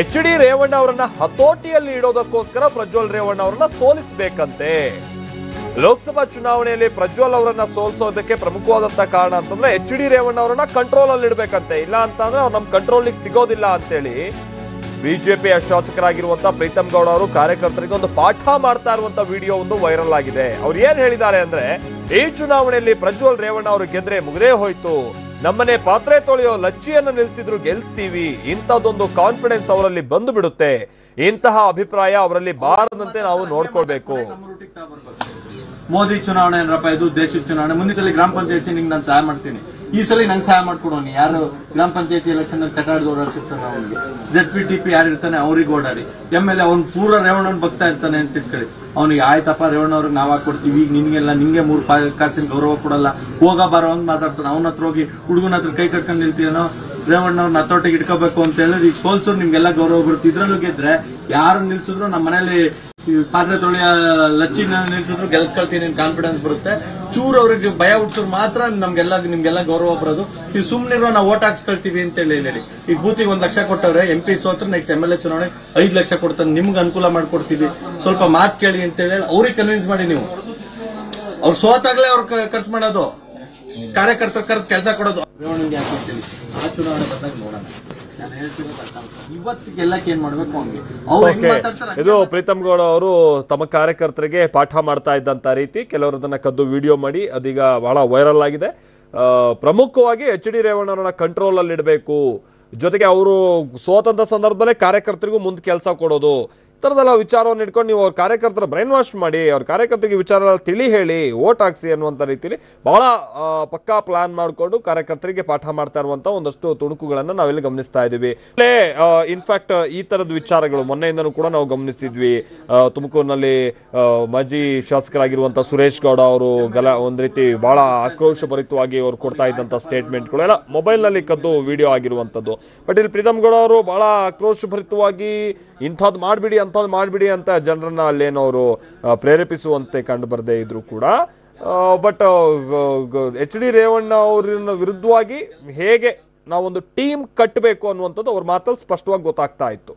H D Revanna ಅವರನ್ನ ಹತೋಟಿಯಲ್ಲಿ ಇಡೋದಕ್ಕೋಸ್ಕರ ಪ್ರಜ್ವಲ್ ರೇವಣ್ಣ ಅವರನ್ನ ಸೋಲಿಸಬೇಕಂತೆ. ಲೋಕಸಭಾ ಚುನಾವಣೆಯಲ್ಲಿ ಪ್ರಜ್ವಲ್ ಅವರನ್ನ ಸೋಲಿಸೋದಕ್ಕೆ ಪ್ರಮುಖವಾದಂತ ಕಾರಣ ಅಂತಂದ್ರೆ ಎಚ್ ಡಿ ರೇವಣ್ಣ ಅವರನ್ನ ಕಂಟ್ರೋಲ್ ಅಲ್ಲಿ ಇಡಬೇಕಂತೆ. ಇಲ್ಲ ಅಂತಂದ್ರೆ ಅವ್ರು ನಮ್ ಕಂಟ್ರೋಲಿಗೆ ಸಿಗೋದಿಲ್ಲ ಅಂತೇಳಿ ಬಿಜೆಪಿಯ ಶಾಸಕರಾಗಿರುವಂತ ಪ್ರೀತಮ್ ಗೌಡ ಅವರು ಕಾರ್ಯಕರ್ತರಿಗೆ ಒಂದು ಪಾಠ ಮಾಡ್ತಾ ಇರುವಂತ ವಿಡಿಯೋ ಒಂದು ವೈರಲ್ ಆಗಿದೆ. ಅವ್ರು ಏನ್ ಹೇಳಿದ್ದಾರೆ ಅಂದ್ರೆ, ಈ ಚುನಾವಣೆಯಲ್ಲಿ ಪ್ರಜ್ವಲ್ ರೇವಣ್ಣ ಅವರು ಗೆದ್ರೆ ಮುಗದೇ ಹೋಯ್ತು, ನಮ್ಮನೆ ಪಾತ್ರೆ ತೊಳೆಯೋ ಲಚ್ಚಿಯನ್ನು ನಿಲ್ಸಿದ್ರು ಗೆಲ್ಸ್ತೀವಿ, ಇಂಥದ್ದೊಂದು ಕಾನ್ಫಿಡೆನ್ಸ್ ಅವರಲ್ಲಿ ಬಂದು ಬಿಡುತ್ತೆ. ಇಂತಹ ಅಭಿಪ್ರಾಯ ಅವರಲ್ಲಿ ಬಾರದಂತೆ ನಾವು ನೋಡ್ಕೊಳ್ಬೇಕು. ಮೋದಿ ಚುನಾವಣೆ ಏನಪ್ಪ ಇದು, ದೇಶದ ಚುನಾವಣೆ. ಮುಂದಿನ ಸಲ ಗ್ರಾಮ ಪಂಚಾಯತಿ ನಿಂಗೆ ನಾನು ಸಹಾಯ ಮಾಡ್ತೀನಿ, ಈ ಸಲ ನಂಗೆ ಸಹಾಯ ಮಾಡ್ಕೊಡೋನಿ. ಯಾರು ಗ್ರಾಮ ಪಂಚಾಯತಿ ಎಲೆಕ್ಷನ್ ಚಟಾಡ್ದು ಓಡಾಡ್ತಿರ್ತಾನೆ, ಅವನಿಗೆ ZPTP ಯಾರು ಇರ್ತಾನೆ ಅವ್ರಿಗೆ ಓಡಾಡಿ. MLA ಅವ್ನು ಪೂರ ರೇವಣ್ಣನ್ ಭಕ್ತ ಇರ್ತಾನೆ ಅಂತ ಇಟ್ಕೊಳ್ಳಿ, ಅವನಿಗೆ ಆಯ್ತಪ್ಪ ರೇವಣ್ಣ ಅವ್ರಿಗೆ ನಾವ್ ಹಾಕೊಡ್ತೀವಿ, ಈಗ ನಿನ್ಗೆಲ್ಲ ನಿಂಗೆ 3 ಕಾಸಿನ ಗೌರವ ಕೊಡಲ್ಲ, ಹೋಗ ಬಾರೋ ಅಂತ ಮಾತಾಡ್ತಾನೆ. ಅವನ ಹತ್ರ ಹೋಗಿ ಹುಡುಗನ ಹತ್ರ ಕೈ ಕಟ್ಕೊಂಡು ನಿಲ್ತೀನೋ, ರೇವಣ್ಣ ಅವ್ರನ್ನ ಹತೋಟಿಗೆ ಇಟ್ಕೋಬೇಕು ಅಂತ ಹೇಳಿದ್ರೆ ಈಗ ಸೋಲ್ಸೋರು ನಿಮ್ಗೆಲ್ಲ ಗೌರವ ಬರುತ್ತೆ. ಇದ್ರಲ್ಲೂ ಗೆದ್ರೆ ಯಾರು ನಿಲ್ಸಿದ್ರು ನಮ್ಮ ಮನೇಲಿ ಪಾತ್ರೆ ತೊಳೆಯ ಲಚ್ಚಿನ ನಿಲ್ಸಿದ್ರು ಗೆಲ್ಸ್ಕೊಳ್ತೀನಿ ಕಾನ್ಫಿಡೆನ್ಸ್ ಬರುತ್ತೆ. ಚೂರ್ ಅವ್ರಿಗೆ ಭಯ ಹುಡ್ಸೋರು ಮಾತ್ರ ನಿಮ್ಗೆಲ್ಲ ಗೌರವ ಬರೋದು. ನೀವು ಸುಮ್ನಿರೋ ನಾವು ಓಟ್ ಹಾಕ್ಸ್ಕೊಳ್ತೀವಿ ಅಂತ ಹೇಳಿ ಈಗ ಬೂತಿಗೆ 1 ಲಕ್ಷ ಕೊಟ್ಟವ್ರೆ, MP ಸೋತ್ರ ನೆಕ್ಸ್ಟ್ MLA ಚುನಾವಣೆ 5 ಲಕ್ಷ ಕೊಡ್ತಾನೆ, ನಿಮ್ಗೆ ಅನುಕೂಲ ಮಾಡ್ಕೊಡ್ತೀವಿ, ಸ್ವಲ್ಪ ಮಾತು ಕೇಳಿ ಅಂತ ಹೇಳಿ ಅವ್ರಿಗೆ ಕನ್ವಿನ್ಸ್ ಮಾಡಿ. ನೀವು ಅವ್ರು ಸೋತಾಗ್ಲೇ ಅವ್ರು ಖರ್ಚು ಮಾಡೋದು, ಕಾರ್ಯಕರ್ತರ ಕರೆದು ಕೆಲಸ ಕೊಡೋದು. ರೇವಣ್ಣಂಗೆ ಹಾಕೊಡ್ತೀನಿ, ಆ ಚುನಾವಣೆ ಬಂದಾಗ ನೋಡೋಣ. ಇದು ಪ್ರೀತಮ್ ಗೌಡ ಅವರು ತಮ್ಮ ಕಾರ್ಯಕರ್ತರಿಗೆ ಪಾಠ ಮಾಡ್ತಾ ಇದ್ದಂತ ರೀತಿ ಕೆಲವರದನ್ನ ಕದ್ದು ವಿಡಿಯೋ ಮಾಡಿ ಅದೀಗ ಬಹಳ ವೈರಲ್ ಆಗಿದೆ. ಪ್ರಮುಖವಾಗಿ ಎಚ್ ಡಿ ರೇವಣ್ಣರನ್ನ ಕಂಟ್ರೋಲ್ ಅಲ್ಲಿ ಇಡಬೇಕು, ಜೊತೆಗೆ ಅವರು ಸೋತಂತ ಸಂದರ್ಭದಲ್ಲೇ ಕಾರ್ಯಕರ್ತರಿಗೂ ಮುಂದೆ ಕೆಲಸ ಕೊಡೋದು, ಈ ಥರದೆಲ್ಲ ವಿಚಾರವನ್ನು ಇಟ್ಕೊಂಡು ನೀವು ಅವ್ರ ಕಾರ್ಯಕರ್ತರ ಬ್ರೈನ್ ವಾಶ್ ಮಾಡಿ, ಅವ್ರ ಕಾರ್ಯಕರ್ತರಿಗೆ ವಿಚಾರ ತಿಳಿ ಹೇಳಿ ಓಟ್ ಹಾಕ್ಸಿ ಅನ್ನುವಂಥ ರೀತಿಯಲ್ಲಿ ಬಹಳ ಪಕ್ಕಾ ಪ್ಲಾನ್ ಮಾಡಿಕೊಂಡು ಕಾರ್ಯಕರ್ತರಿಗೆ ಪಾಠ ಮಾಡ್ತಾ ಇರುವಂಥ ಒಂದಷ್ಟು ತುಣುಕುಗಳನ್ನು ನಾವಿಲ್ಲಿ ಗಮನಿಸ್ತಾ ಇದ್ದೀವಿ. ಇನ್ಫ್ಯಾಕ್ಟ್ ಈ ಥರದ ವಿಚಾರಗಳು ಮೊನ್ನೆಯಿಂದನೂ ಕೂಡ ನಾವು ಗಮನಿಸ್ತಿದ್ವಿ. ತುಮಕೂರಿನಲ್ಲಿ ಮಾಜಿ ಶಾಸಕರಾಗಿರುವಂಥ ಸುರೇಶ್ ಗೌಡ ಅವರು ಒಂದು ರೀತಿ ಬಹಳ ಆಕ್ರೋಶಭರಿತವಾಗಿ ಅವ್ರು ಕೊಡ್ತಾ ಇದ್ದಂಥ ಸ್ಟೇಟ್ಮೆಂಟ್ಗಳು ಎಲ್ಲ ಮೊಬೈಲ್ನಲ್ಲಿ ಕದ್ದು ವಿಡಿಯೋ ಆಗಿರುವಂಥದ್ದು. ಬಟ್ ಇಲ್ಲಿ ಪ್ರೀತಮ್ ಗೌಡ ಅವರು ಬಹಳ ಆಕ್ರೋಶಭರಿತವಾಗಿ ಇಂಥದ್ದು ಮಾಡಿಬಿಡಿ ಅಂಥದ್ದು ಮಾಡಿಬಿಡಿ ಅಂತ ಜನರನ್ನ ಅಲ್ಲೇನವರು ಪ್ರೇರೇಪಿಸುವಂತೆ ಕಂಡು ಬರದೇ ಇದ್ರು ಕೂಡ, ಬಟ್ ಎಚ್ ಡಿ ರೇವಣ್ಣ ಅವರ ವಿರುದ್ಧವಾಗಿ ಹೇಗೆ ನಾವೊಂದು ಟೀಮ್ ಕಟ್ಟಬೇಕು ಅನ್ನುವಂಥದ್ದು ಅವ್ರ ಮಾತಲ್ಲಿ ಸ್ಪಷ್ಟವಾಗಿ ಗೊತ್ತಾಗ್ತಾ ಇತ್ತು.